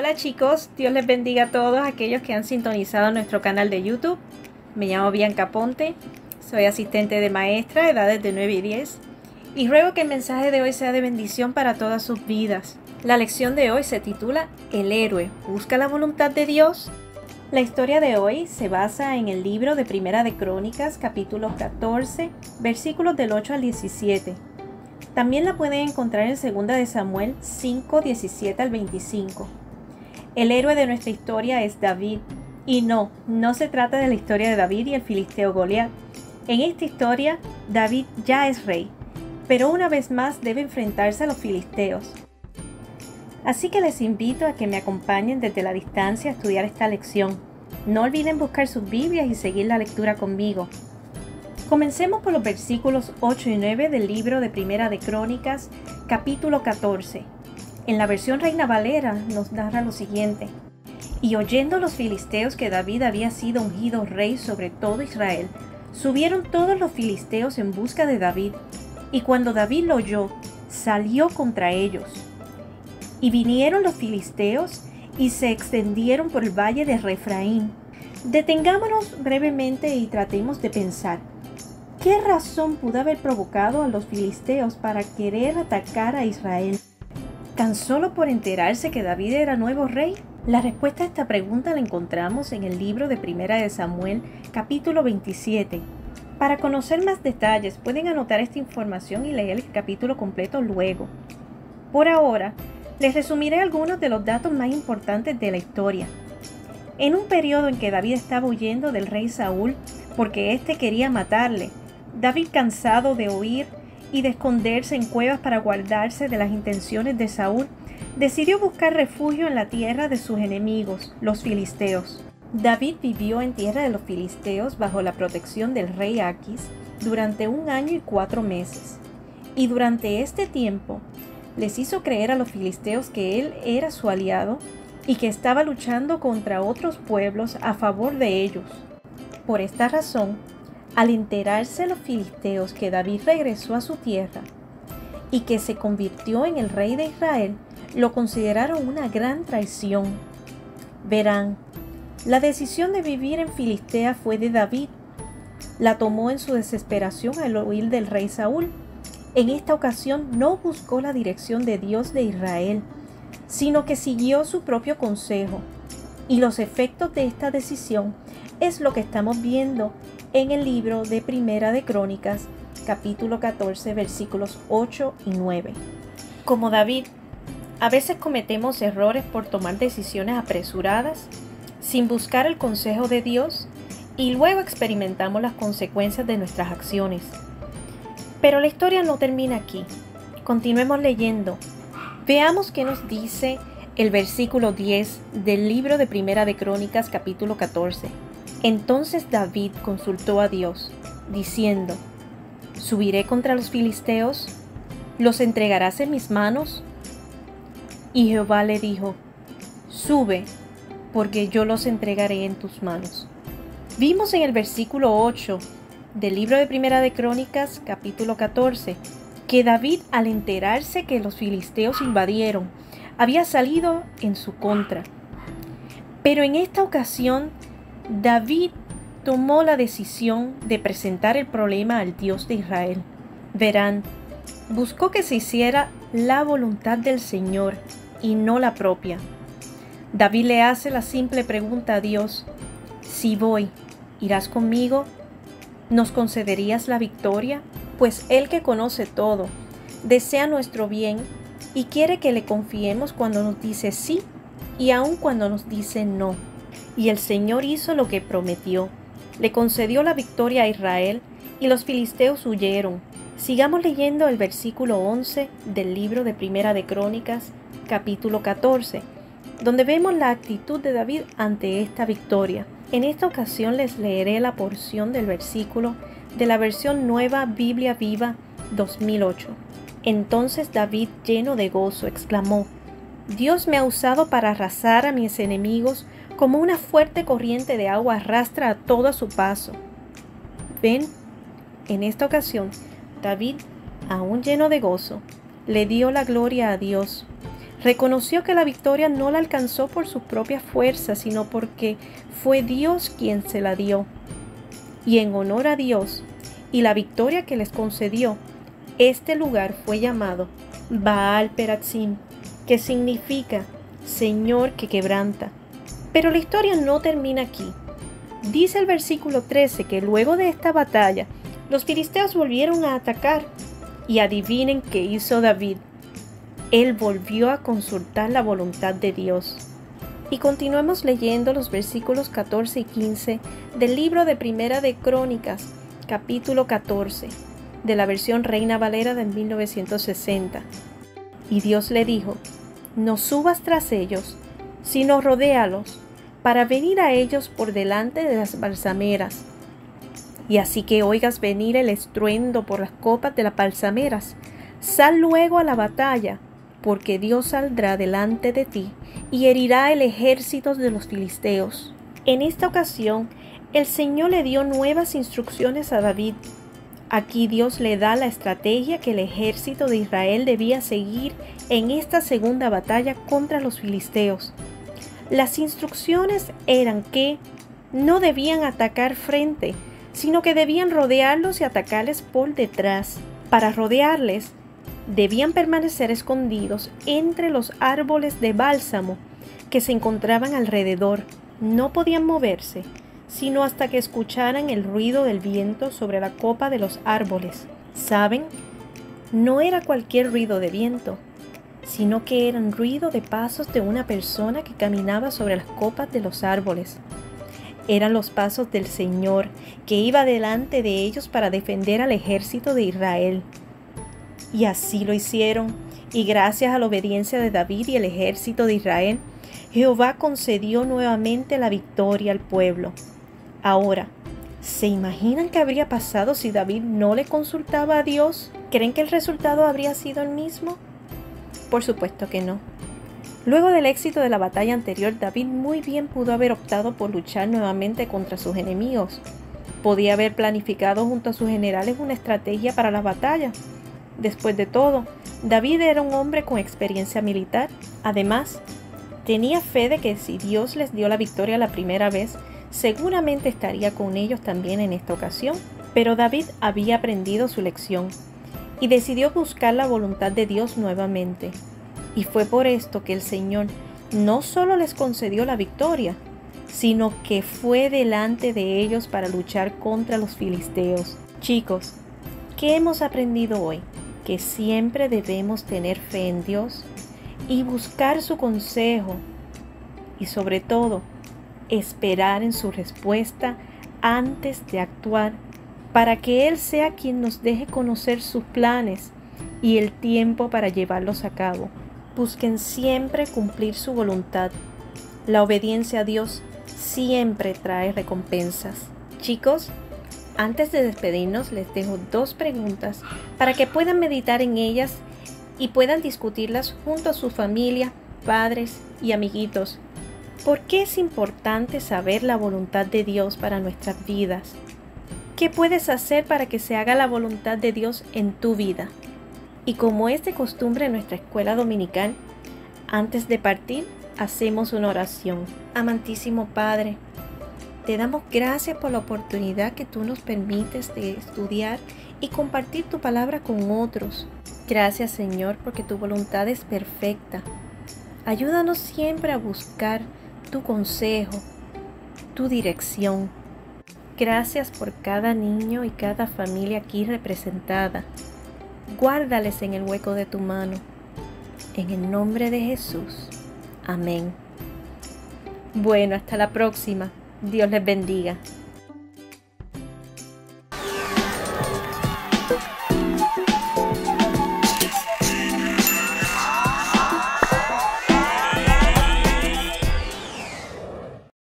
Hola chicos, Dios les bendiga a todos aquellos que han sintonizado nuestro canal de YouTube. Me llamo Bianca Ponte, soy asistente de maestra, edades de 9 y 10, y ruego que el mensaje de hoy sea de bendición para todas sus vidas. La lección de hoy se titula El héroe busca la voluntad de Dios. La historia de hoy se basa en el libro de Primera de Crónicas, capítulo 14, versículos del 8 al 17. También la pueden encontrar en 2 de Samuel 5, 17 al 25. El héroe de nuestra historia es David. Y no se trata de la historia de David y el filisteo Goliat. En esta historia, David ya es rey, pero una vez más debe enfrentarse a los filisteos. Así que les invito a que me acompañen desde la distancia a estudiar esta lección. No olviden buscar sus Biblias y seguir la lectura conmigo. Comencemos por los versículos 8 y 9 del libro de Primera de Crónicas, capítulo 14. En la versión Reina Valera nos narra lo siguiente: Y oyendo los filisteos que David había sido ungido rey sobre todo Israel, subieron todos los filisteos en busca de David, y cuando David lo oyó, salió contra ellos. Y vinieron los filisteos y se extendieron por el valle de Refraín. Detengámonos brevemente y tratemos de pensar. ¿Qué razón pudo haber provocado a los filisteos para querer atacar a Israel? ¿Tan solo por enterarse que David era nuevo rey? La respuesta a esta pregunta la encontramos en el libro de Primera de Samuel, capítulo 27. Para conocer más detalles, pueden anotar esta información y leer el capítulo completo luego. Por ahora, les resumiré algunos de los datos más importantes de la historia. En un periodo en que David estaba huyendo del rey Saúl porque éste quería matarle, David, cansado de huir y de esconderse en cuevas para guardarse de las intenciones de Saúl, decidió buscar refugio en la tierra de sus enemigos, los filisteos. David vivió en tierra de los filisteos bajo la protección del rey Aquis durante 1 año y 4 meses. Y durante este tiempo les hizo creer a los filisteos que él era su aliado y que estaba luchando contra otros pueblos a favor de ellos. Por esta razón, al enterarse los filisteos que David regresó a su tierra y que se convirtió en el rey de Israel, lo consideraron una gran traición. Verán, la decisión de vivir en Filistea fue de David. La tomó en su desesperación al huir del rey Saúl. En esta ocasión no buscó la dirección de Dios de Israel, sino que siguió su propio consejo. Y los efectos de esta decisión es lo que estamos viendo en el libro de Primera de Crónicas, capítulo 14, versículos 8 y 9. Como David, a veces cometemos errores por tomar decisiones apresuradas, sin buscar el consejo de Dios, y luego experimentamos las consecuencias de nuestras acciones. Pero la historia no termina aquí. Continuemos leyendo. Veamos qué nos dice el versículo 10 del libro de Primera de Crónicas, capítulo 14. Entonces David consultó a Dios, diciendo: ¿Subiré contra los filisteos? ¿Los entregarás en mis manos? Y Jehová le dijo: Sube, porque yo los entregaré en tus manos. Vimos en el versículo 8 del libro de Primera de Crónicas, capítulo 14, que David, al enterarse que los filisteos invadieron, había salido en su contra. Pero en esta ocasión, David tomó la decisión de presentar el problema al Dios de Israel. Verán, buscó que se hiciera la voluntad del Señor y no la propia. David le hace la simple pregunta a Dios: si voy, ¿irás conmigo? ¿Nos concederías la victoria? Pues Él, que conoce todo, desea nuestro bien y quiere que le confiemos cuando nos dice sí y aun cuando nos dice no. Y el Señor hizo lo que prometió. Le concedió la victoria a Israel y los filisteos huyeron. Sigamos leyendo el versículo 11 del libro de Primera de Crónicas, capítulo 14, donde vemos la actitud de David ante esta victoria. En esta ocasión les leeré la porción del versículo de la versión Nueva Biblia Viva 2008. Entonces David, lleno de gozo, exclamó: Dios me ha usado para arrasar a mis enemigos como una fuerte corriente de agua arrastra a todo a su paso. Ven, en esta ocasión, David, aún lleno de gozo, le dio la gloria a Dios. Reconoció que la victoria no la alcanzó por sus propias fuerzas, sino porque fue Dios quien se la dio. Y en honor a Dios y la victoria que les concedió, este lugar fue llamado Baal Perazim, que significa Señor que quebranta. Pero la historia no termina aquí. Dice el versículo 13 que luego de esta batalla, los filisteos volvieron a atacar. Y adivinen qué hizo David. Él volvió a consultar la voluntad de Dios. Y continuamos leyendo los versículos 14 y 15 del libro de Primera de Crónicas, capítulo 14, de la versión Reina Valera de 1960. Y Dios le dijo: no subas tras ellos, sino rodéalos, para venir a ellos por delante de las balsameras. Y así que oigas venir el estruendo por las copas de las balsameras, sal luego a la batalla, porque Dios saldrá delante de ti y herirá el ejército de los filisteos. En esta ocasión, el Señor le dio nuevas instrucciones a David. Aquí Dios le da la estrategia que el ejército de Israel debía seguir en esta segunda batalla contra los filisteos. Las instrucciones eran que no debían atacar frente, sino que debían rodearlos y atacarles por detrás. Para rodearles, debían permanecer escondidos entre los árboles de bálsamo que se encontraban alrededor. No podían moverse, sino hasta que escucharan el ruido del viento sobre la copa de los árboles. ¿Saben? No era cualquier ruido de viento, sino que era un ruido de pasos de una persona que caminaba sobre las copas de los árboles. Eran los pasos del Señor, que iba delante de ellos para defender al ejército de Israel. Y así lo hicieron, y gracias a la obediencia de David y el ejército de Israel, Jehová concedió nuevamente la victoria al pueblo. Ahora, ¿se imaginan qué habría pasado si David no le consultaba a Dios? ¿Creen que el resultado habría sido el mismo? Por supuesto que no. Luego del éxito de la batalla anterior, David muy bien pudo haber optado por luchar nuevamente contra sus enemigos. Podía haber planificado junto a sus generales una estrategia para la batalla. Después de todo, David era un hombre con experiencia militar. Además, tenía fe de que si Dios les dio la victoria la primera vez, seguramente estaría con ellos también en esta ocasión. Pero David había aprendido su lección y decidió buscar la voluntad de Dios nuevamente. Y fue por esto que el Señor no solo les concedió la victoria, sino que fue delante de ellos para luchar contra los filisteos. Chicos, ¿qué hemos aprendido hoy? Que siempre debemos tener fe en Dios y buscar su consejo y sobre todo esperar en su respuesta antes de actuar, para que Él sea quien nos deje conocer sus planes y el tiempo para llevarlos a cabo. Busquen siempre cumplir su voluntad. La obediencia a Dios siempre trae recompensas. Chicos, antes de despedirnos les dejo 2 preguntas para que puedan meditar en ellas y puedan discutirlas junto a su familia, padres y amiguitos. ¿Por qué es importante saber la voluntad de Dios para nuestras vidas? ¿Qué puedes hacer para que se haga la voluntad de Dios en tu vida? Y como es de costumbre en nuestra escuela dominical, antes de partir, hacemos una oración. Amantísimo Padre, te damos gracias por la oportunidad que tú nos permites de estudiar y compartir tu palabra con otros. Gracias, Señor, porque tu voluntad es perfecta. Ayúdanos siempre a buscar tu consejo, tu dirección. Gracias por cada niño y cada familia aquí representada. Guárdales en el hueco de tu mano. En el nombre de Jesús. Amén. Bueno, hasta la próxima. Dios les bendiga.